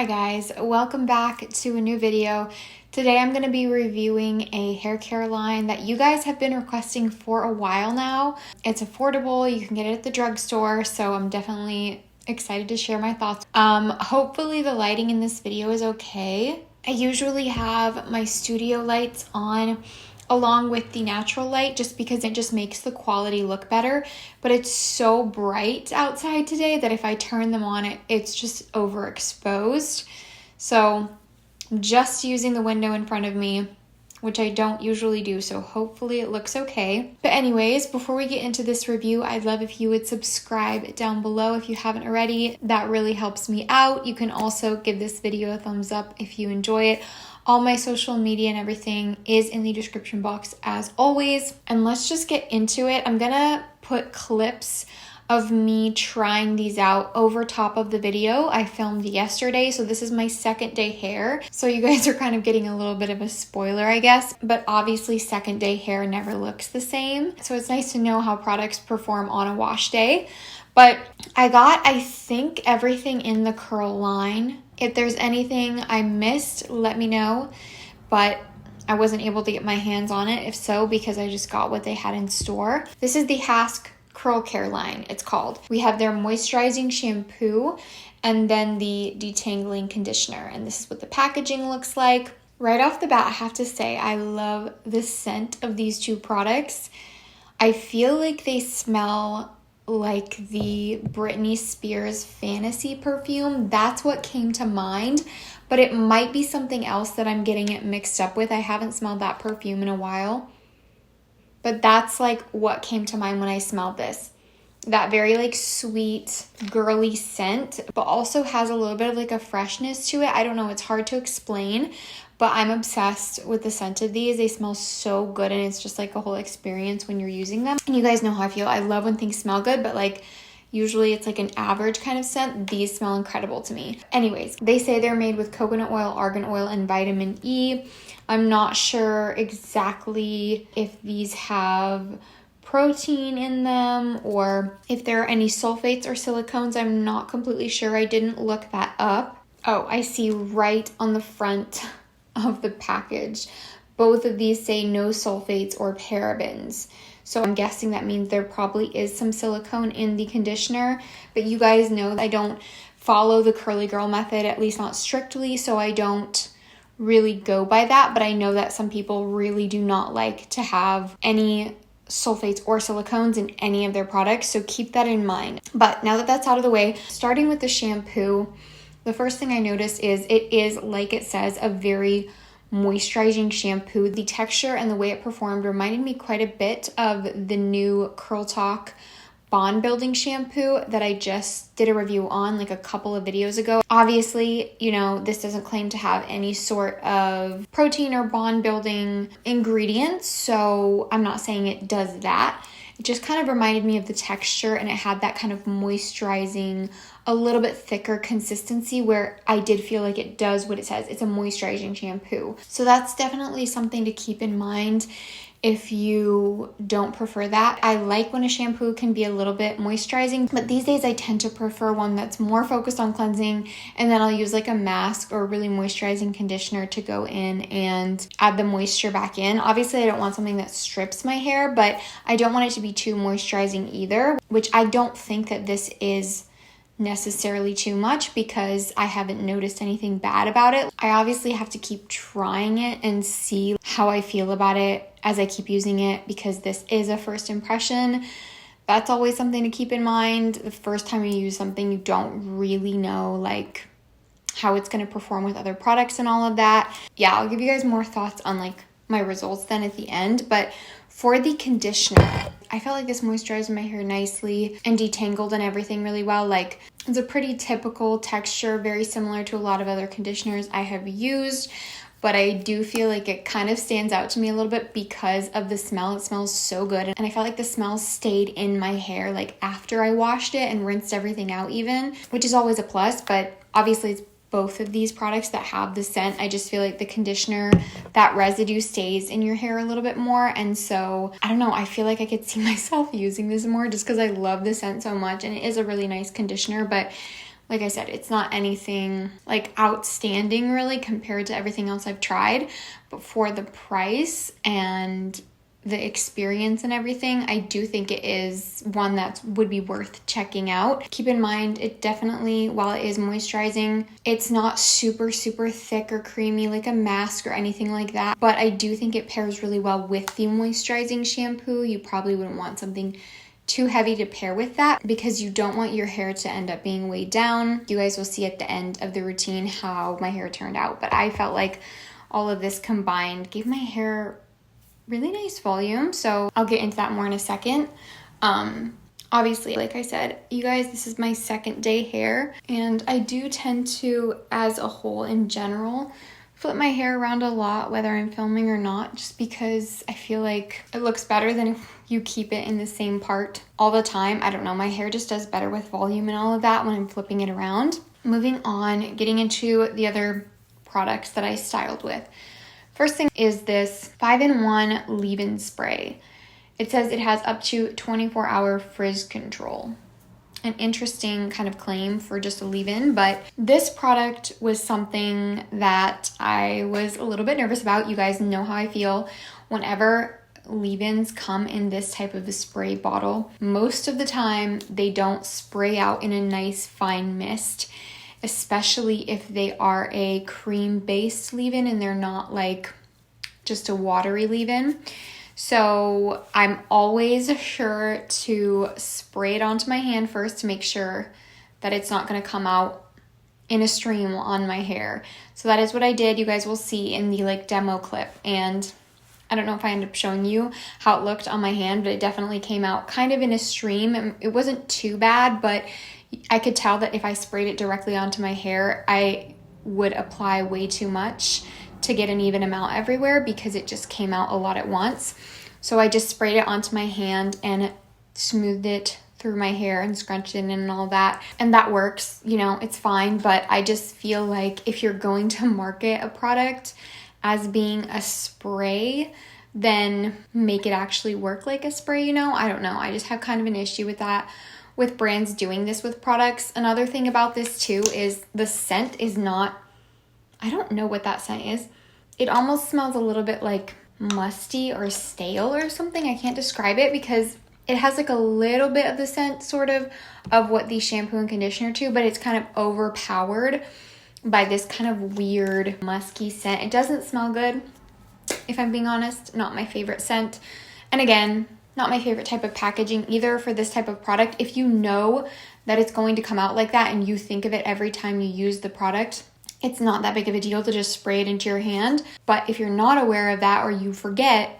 Hi guys, welcome back to a new video. Today I'm going to be reviewing a hair care line that you guys have been requesting for a while now. It's affordable, you can get it at the drugstore, so I'm definitely excited to share my thoughts. Hopefully the lighting in this video is okay. I usually have my studio lights on along with the natural light just because it just makes the quality look better, but it's so bright outside today that if I turn them on it's just overexposed. So I'm just using the window in front of me, which I don't usually do, so hopefully it looks okay. But anyways, before we get into this review, I'd love if you would subscribe down below if you haven't already. That really helps me out. You can also give this video a thumbs up if you enjoy it. All my social media and everything is in the description box as always. And let's just get into it. I'm gonna put clips of me trying these out over top of the video I filmed yesterday. So this is my second day hair. So you guys are kind of getting a little bit of a spoiler, I guess. But obviously second day hair never looks the same. So it's nice to know how products perform on a wash day. But I got, I think, everything in the curl line. If there's anything I missed, let me know. But I wasn't able to get my hands on it, if so, because I just got what they had in store. This is the Hask Curl Care line, it's called. We have their moisturizing shampoo and then the detangling conditioner. And this is what the packaging looks like. Right off the bat, I have to say, I love the scent of these two products. I feel like they smell like the Britney Spears Fantasy perfume. That's what came to mind, but it might be something else that I'm getting it mixed up with. I haven't smelled that perfume in a while, but that's like what came to mind when I smelled this. That very like sweet, girly scent, but also has a little bit of like a freshness to it. I don't know, it's hard to explain, but I'm obsessed with the scent of these. They smell so good and it's just like a whole experience when you're using them. And you guys know how I feel. I love when things smell good, but like usually it's like an average kind of scent. These smell incredible to me. Anyways, they say they're made with coconut oil, argan oil, and vitamin E. I'm not sure exactly if these have protein in them or if there are any sulfates or silicones. I'm not completely sure. I didn't look that up. Oh, I see right on the front of the package, both of these say no sulfates or parabens. So I'm guessing that means there probably is some silicone in the conditioner, but you guys know I don't follow the curly girl method, at least not strictly, so I don't really go by that, but I know that some people really do not like to have any sulfates or silicones in any of their products, so keep that in mind. But now that that's out of the way, starting with the shampoo, the first thing I noticed is it is, like it says, a very moisturizing shampoo. The texture and the way it performed reminded me quite a bit of the new Curl Talk Bond Building shampoo that I just did a review on like a couple of videos ago. Obviously, you know, this doesn't claim to have any sort of protein or bond building ingredients, so I'm not saying it does that. It just kind of reminded me of the texture and it had that kind of moisturizing, a little bit thicker consistency where I did feel like it does what it says. It's a moisturizing shampoo. So that's definitely something to keep in mind if you don't prefer that. I like when a shampoo can be a little bit moisturizing, but these days I tend to prefer one that's more focused on cleansing, and then I'll use like a mask or a really moisturizing conditioner to go in and add the moisture back in. Obviously I don't want something that strips my hair, but I don't want it to be too moisturizing either, which I don't think that this is necessarily too much because I haven't noticed anything bad about it. I obviously have to keep trying it and see how I feel about it as I keep using it because this is a first impression. That's always something to keep in mind. The first time you use something, you don't really know like how it's going to perform with other products and all of that. Yeah, I'll give you guys more thoughts on like my results then at the end, but for the conditioner, I felt like this moisturized my hair nicely and detangled and everything really well. Like, it's a pretty typical texture, very similar to a lot of other conditioners I have used, but I do feel like it kind of stands out to me a little bit because of the smell. It smells so good, and I felt like the smell stayed in my hair like after I washed it and rinsed everything out even, which is always a plus, but obviously it's both of these products that have the scent. I just feel like the conditioner, that residue stays in your hair a little bit more. And so, I don't know, I feel like I could see myself using this more just because I love the scent so much. And it is a really nice conditioner, but Like I said, it's not anything like outstanding really compared to everything else I've tried, but for the price and the experience and everything, I do think it is one that would be worth checking out. Keep in mind, it definitely, while it is moisturizing, it's not super thick or creamy like a mask or anything like that, but I do think it pairs really well with the moisturizing shampoo. You probably wouldn't want something too heavy to pair with that because you don't want your hair to end up being weighed down. You guys will see at the end of the routine how my hair turned out, but I felt like all of this combined gave my hair really nice volume, so I'll get into that more in a second. Obviously, like I said, you guys, this is my second day hair, and I do tend to, as a whole in general, flip my hair around a lot, whether I'm filming or not, just because I feel like it looks better than if you keep it in the same part all the time. I don't know, my hair just does better with volume and all of that when I'm flipping it around. Moving on, getting into the other products that I styled with. First thing is this 5-in-1 leave-in spray. It says it has up to 24-hour frizz control. An interesting kind of claim for just a leave-in, but this product was something that I was a little bit nervous about. You guys know how I feel whenever leave-ins come in this type of a spray bottle. Most of the time, they don't spray out in a nice fine mist, especially if they are a cream-based leave-in and they're not like just a watery leave-in. So I'm always sure to spray it onto my hand first to make sure that it's not going to come out in a stream on my hair. So that is what I did. You guys will see in the like demo clip, and I don't know if I end up showing you how it looked on my hand, but it definitely came out kind of in a stream. It wasn't too bad, but I could tell that if I sprayed it directly onto my hair, I would apply way too much to get an even amount everywhere because it just came out a lot at once. So I just sprayed it onto my hand and smoothed it through my hair and scrunched it in and all that. And that works, you know, it's fine. But I just feel like if you're going to market a product as being a spray, then make it actually work like a spray, you know? I don't know. I just have kind of an issue with that, with brands doing this with products. Another thing about this too is the scent is not, I don't know what that scent is. It almost smells a little bit like musty or stale or something. I can't describe it because it has like a little bit of the scent sort of what the shampoo and conditioner do, but it's kind of overpowered by this kind of weird musky scent. It doesn't smell good, if I'm being honest. Not my favorite scent. And again, not my favorite type of packaging either for this type of product. If you know that it's going to come out like that and you think of it every time you use the product, it's not that big of a deal to just spray it into your hand. But if you're not aware of that or you forget,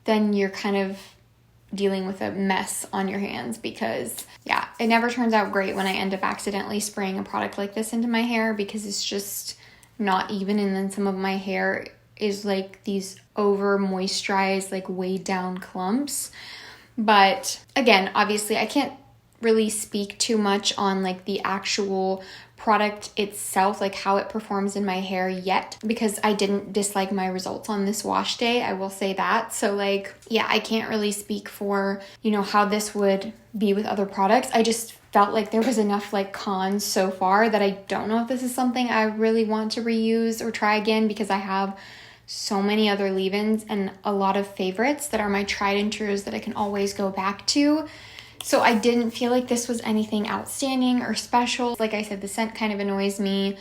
then you're kind of dealing with a mess on your hands because, yeah, it never turns out great when I end up accidentally spraying a product like this into my hair because it's just not even. And then some of my hair is like these over moisturized, like weighed down clumps. But again, obviously I can't really speak too much on like the actual product itself, like how it performs in my hair yet, because I didn't dislike my results on this wash day. I will say that. So like, yeah, I can't really speak for, you know, how this would be with other products. I just felt like there was enough like cons so far that I don't know if this is something I really want to reuse or try again, because I have so many other leave-ins and a lot of favorites that are my tried and trues that I can always go back to. So I didn't feel like this was anything outstanding or special. Like I said, the scent kind of annoys me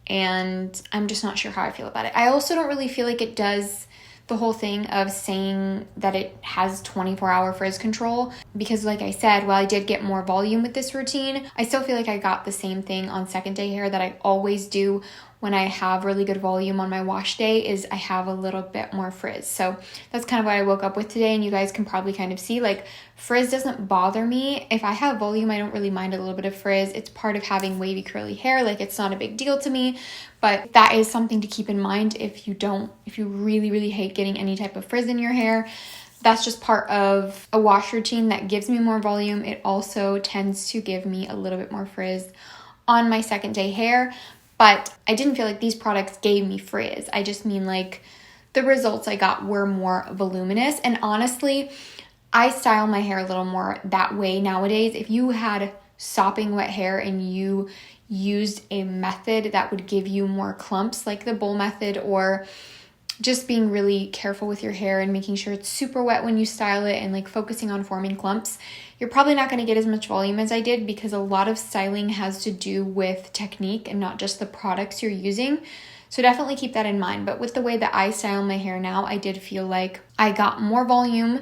and I'm just not sure how I feel about it. I also don't really feel like it does the whole thing of saying that it has 24-hour frizz control, because like I said, while I did get more volume with this routine, I still feel like I got the same thing on second day hair that I always do when I have really good volume on my wash day, is I have a little bit more frizz. So that's kind of what I woke up with today, and you guys can probably kind of see, like, frizz doesn't bother me. If I have volume, I don't really mind a little bit of frizz. It's part of having wavy curly hair. Like, it's not a big deal to me, but that is something to keep in mind if you really, really hate getting any type of frizz in your hair. That's just part of a wash routine that gives me more volume. It also tends to give me a little bit more frizz on my second day hair. But I didn't feel like these products gave me frizz. I just mean like the results I got were more voluminous. And honestly, I style my hair a little more that way nowadays. If you had sopping wet hair and you used a method that would give you more clumps, like the bowl method, or just being really careful with your hair and making sure it's super wet when you style it and like focusing on forming clumps, you're probably not going to get as much volume as I did, because a lot of styling has to do with technique and not just the products you're using. So definitely keep that in mind. But with the way that I style my hair now, I did feel like I got more volume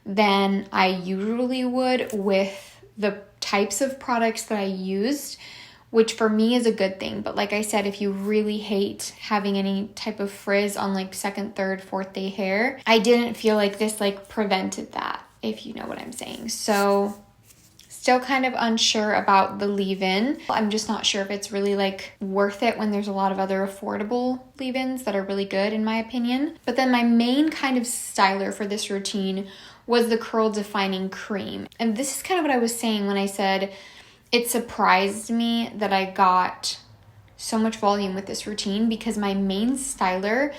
than I usually would with the types of products that I used, which for me is a good thing. But like I said, if you really hate having any type of frizz on like second, third, fourth day hair, I didn't feel like this like prevented that, if you know what I'm saying. So still kind of unsure about the leave-in. I'm just not sure if it's really like worth it when there's a lot of other affordable leave-ins that are really good in my opinion. But then my main kind of styler for this routine was the curl defining cream. And this is kind of what I was saying when I said it surprised me that I got so much volume with this routine, because my main styler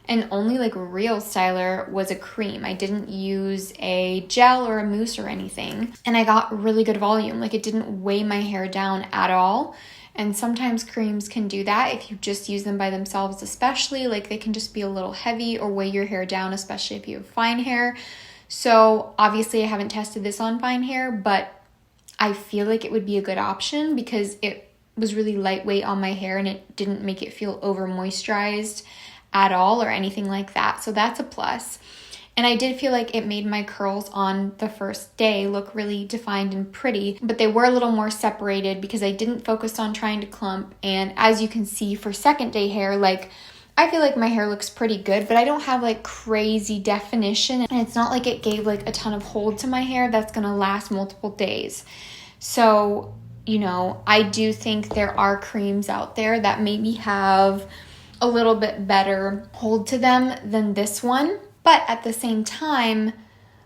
and only like real styler was a cream. I didn't use a gel or a mousse or anything. And I got really good volume. Like it didn't weigh my hair down at all. And sometimes creams can do that if you just use them by themselves, especially like they can just be a little heavy or weigh your hair down, especially if you have fine hair. So obviously I haven't tested this on fine hair, but I feel like it would be a good option because it was really lightweight on my hair and it didn't make it feel over moisturized at all or anything like that. So that's a plus. And I did feel like it made my curls on the first day look really defined and pretty, but they were a little more separated because I didn't focus on trying to clump. And as you can see for second day hair, like I feel like my hair looks pretty good, but I don't have like crazy definition. And it's not like it gave like a ton of hold to my hair that's gonna last multiple days. So, you know, I do think there are creams out there that maybe have a little bit better hold to them than this one. But at the same time,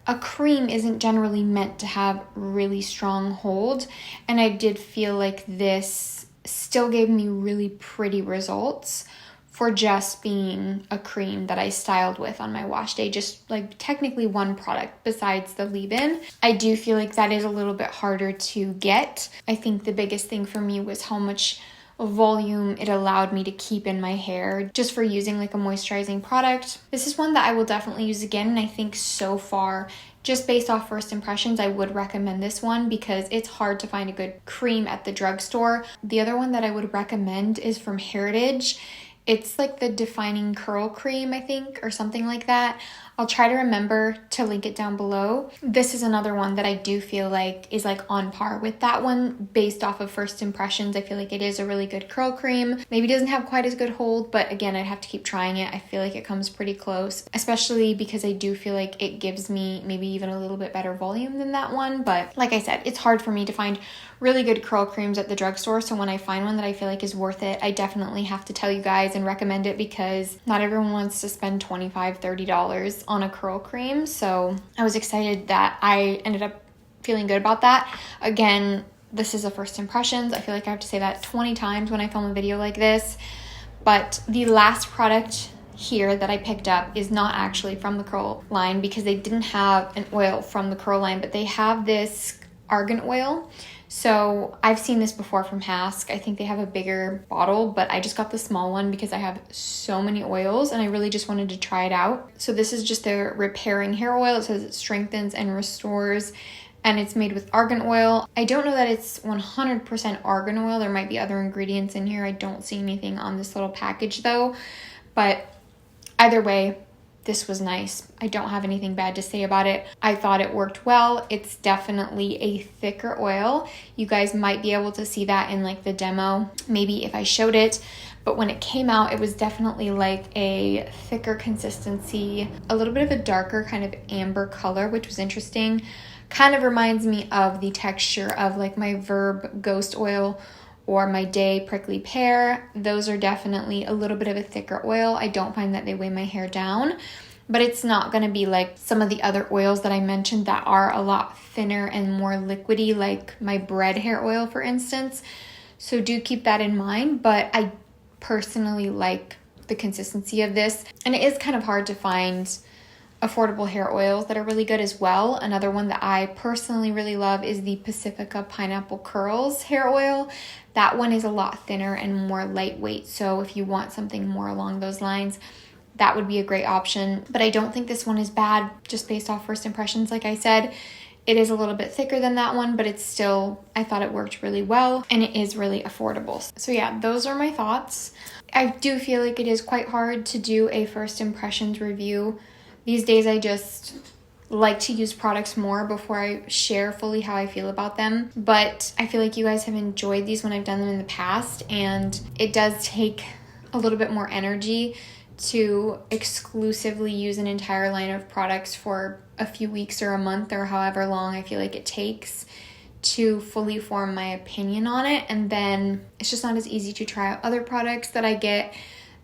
a cream isn't generally meant to have really strong hold. And I did feel like this still gave me really pretty results for just being a cream that I styled with on my wash day, just like technically one product besides the leave-in. I do feel like that is a little bit harder to get. I think the biggest thing for me was how much volume it allowed me to keep in my hair just for using like a moisturizing product. This is one that I will definitely use again, and I think so far, just based off first impressions, I would recommend this one because it's hard to find a good cream at the drugstore. The other one that I would recommend is from Heritage. It's like the defining curl cream, I think, or something like that. I'll try to remember to link it down below. This is another one that I do feel like is like on par with that one based off of first impressions. I feel like it is a really good curl cream. Maybe doesn't have quite as good hold, but again, I'd have to keep trying it. I feel like it comes pretty close, especially because I do feel like it gives me maybe even a little bit better volume than that one. But like I said, it's hard for me to find really good curl creams at the drugstore. So when I find one that I feel like is worth it, I definitely have to tell you guys and recommend it because not everyone wants to spend $25, $30 on a curl cream. So I was excited that I ended up feeling good about that. Again, this is a first impressions. I feel like I have to say that 20 times when I film a video like this. But the last product here that I picked up is not actually from the curl line because they didn't have an oil from the curl line, but they have this argan oil. So I've seen this before from Hask. I think they have a bigger bottle, but I just got the small one because I have so many oils and I really just wanted to try it out. So this is just their repairing hair oil. It says it strengthens and restores, and it's made with argan oil. I don't know that it's 100% argan oil. There might be other ingredients in here. I don't see anything on this little package though, but either way, this was nice. I don't have anything bad to say about it. I thought it worked well. It's definitely a thicker oil. You guys might be able to see that in like the demo, maybe if I showed it. But when it came out, it was definitely like a thicker consistency, a little bit of a darker kind of amber color, which was interesting. Kind of reminds me of the texture of like my Verb Ghost Oil or my Day Prickly Pear. Those are definitely a little bit of a thicker oil. I don't find that they weigh my hair down, but it's not going to be like some of the other oils that I mentioned that are a lot thinner and more liquidy, like my bread hair oil, for instance. So do keep that in mind, but I personally like the consistency of this. And it is kind of hard to find affordable hair oils that are really good as well. Another one that I personally really love is the Pacifica Pineapple Curls hair oil. That one is a lot thinner and more lightweight, so if you want something more along those lines, that would be a great option. But I don't think this one is bad, just based off first impressions. Like I said, it is a little bit thicker than that one, but it's still, I thought it worked really well, and it is really affordable. So yeah, those are my thoughts. I do feel like it is quite hard to do a first impressions review. These days I just like to use products more before I share fully how I feel about them. But I feel like you guys have enjoyed these when I've done them in the past, and it does take a little bit more energy to exclusively use an entire line of products for a few weeks or a month or however long I feel like it takes to fully form my opinion on it. And then it's just not as easy to try out other products that I get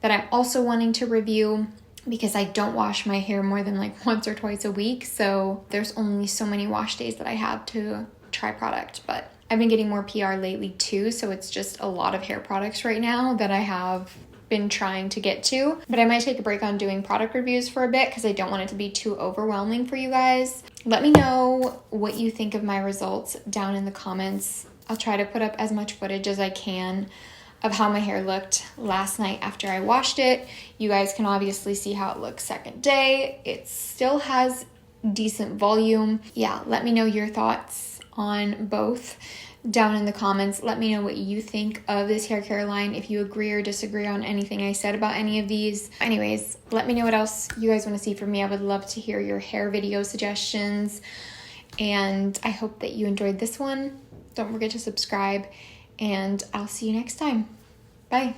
that I'm also wanting to review, because I don't wash my hair more than like once or twice a week. So there's only so many wash days that I have to try product. But I've been getting more PR lately too, so it's just a lot of hair products right now that I have been trying to get to. But I might take a break on doing product reviews for a bit because I don't want it to be too overwhelming for you guys. Let me know what you think of my results down in the comments. I'll try to put up as much footage as I can of how my hair looked last night after I washed it. You guys can obviously see how it looks second day. It still has decent volume. Yeah, let me know your thoughts on both down in the comments. Let me know what you think of this hair care line, if you agree or disagree on anything I said about any of these. Anyways, let me know what else you guys want to see from me. I would love to hear your hair video suggestions, and I hope that you enjoyed this one. Don't forget to subscribe, and I'll see you next time. Bye.